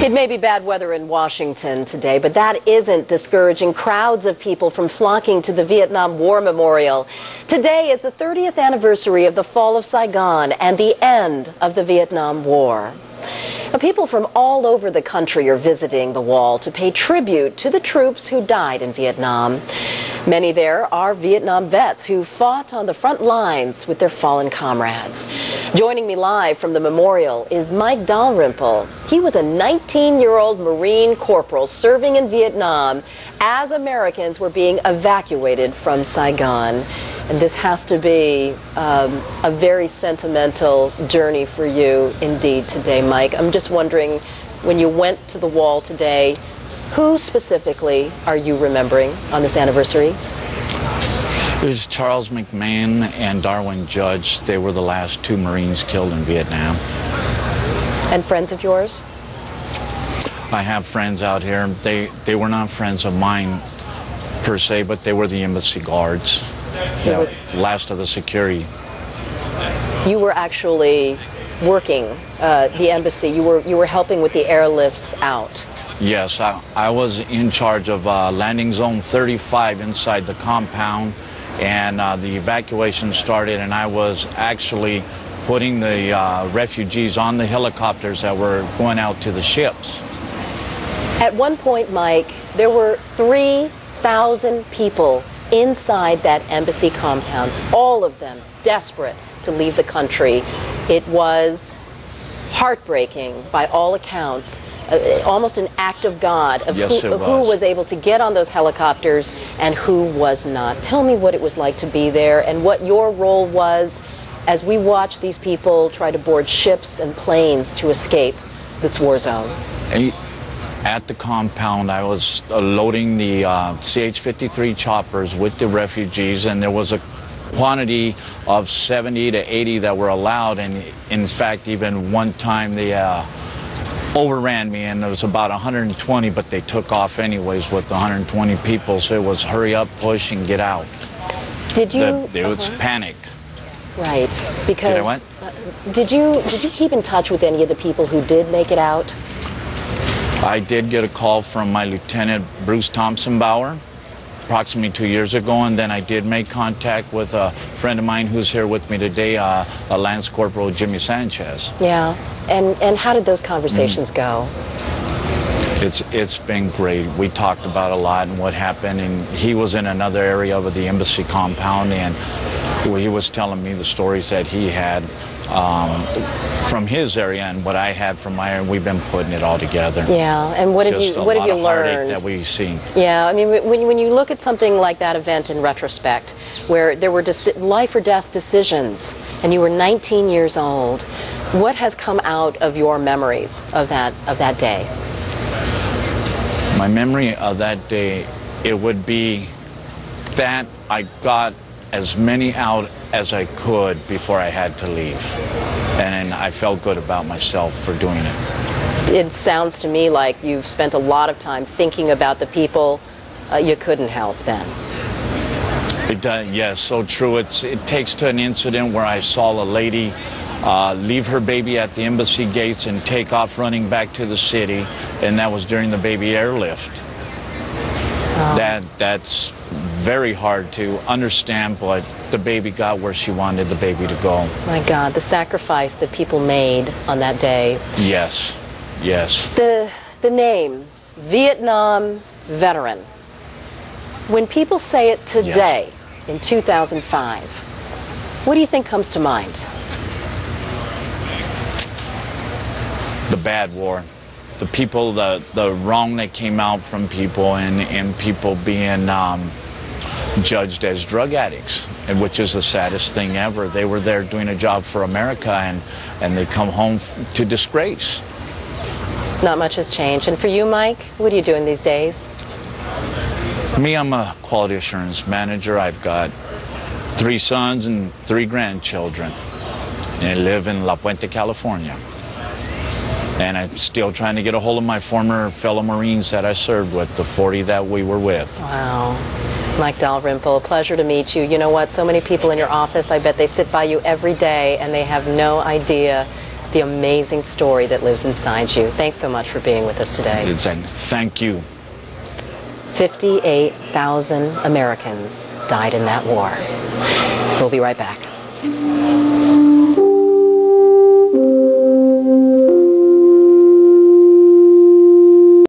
It may be bad weather in Washington today, but that isn't discouraging crowds of people from flocking to the Vietnam War Memorial. Today is the 30th anniversary of the fall of Saigon and the end of the Vietnam War. Now, people from all over the country are visiting the wall to pay tribute to the troops who died in Vietnam. Many there are Vietnam vets who fought on the front lines with their fallen comrades. Joining me live from the memorial is Mike Dalrymple. He was a 19-year-old Marine corporal serving in Vietnam as Americans were being evacuated from Saigon. And this has to be a very sentimental journey for you indeed today, Mike. I'm just wondering, when you went to the wall today, who specifically are you remembering on this anniversary? It was Charles McMahon and Darwin Judge. They were the last two Marines killed in Vietnam. And friends of yours? I have friends out here. They were not friends of mine per se, but they were the embassy guards. The last of the security. You were actually working the embassy. You were helping with the airlifts out. Yes, I was in charge of landing zone 35 inside the compound, and the evacuation started, and I was actually putting the refugees on the helicopters that were going out to the ships. At one point, Mike, there were 3,000 people inside that embassy compound, all of them desperate to leave the country. It was heartbreaking by all accounts, almost an act of God of who was able to get on those helicopters and who was not. Tell me what it was like to be there and what your role was as we watched these people try to board ships and planes to escape this war zone. At the compound, I was loading the CH-53 choppers with the refugees, and there was a quantity of 70 to 80 that were allowed, and in fact, even one time they overran me, and there was about 120, but they took off anyways with 120 people, so it was hurry up, push, and get out. Did you? It was panic. Right, because... Did I what? Did you keep in touch with any of the people who did make it out? I did get a call from my Lieutenant Bruce Thompson-Bauer approximately 2 years ago, and then I did make contact with a friend of mine who's here with me today, a Lance Corporal Jimmy Sanchez. Yeah, and how did those conversations go? It's been great. We talked about a lot and what happened, and he was in another area of the embassy compound, and he was telling me the stories that he had from his area and what I had from my area, and we've been putting it all together. Yeah, and what have you learned that we've seen? Yeah, I mean, when you look at something like that event in retrospect, where there were life or death decisions, and you were 19 years old, what has come out of your memories of that day? My memory of that day, it would be that I got as many out as I could before I had to leave. And I felt good about myself for doing it. It sounds to me like you've spent a lot of time thinking about the people you couldn't help then. It does, yes, so true. It takes to an incident where I saw a lady leave her baby at the embassy gates and take off running back to the city, and that was during the baby airlift. Oh. That's very hard to understand, but the baby got where she wanted the baby to go. My God, the sacrifice that people made on that day. Yes, yes. The name, Vietnam veteran. When people say it today, yes, in 2005, what do you think comes to mind? The bad war. The people, the wrong that came out from people, and people being judged as drug addicts, and which is the saddest thing ever. They were there doing a job for America, and they come home to disgrace. Not much has changed. And for you, Mike, what are you doing these days? Me, I'm a quality assurance manager. I've got 3 sons and 3 grandchildren, and I live in La Puente, California. And I'm still trying to get a hold of my former fellow Marines that I served with, the 40 that we were with. Wow. Mike Dalrymple, a pleasure to meet you. You know what? So many people in your office, I bet they sit by you every day and they have no idea the amazing story that lives inside you. Thanks so much for being with us today. Thank you. 58,000 Americans died in that war. We'll be right back.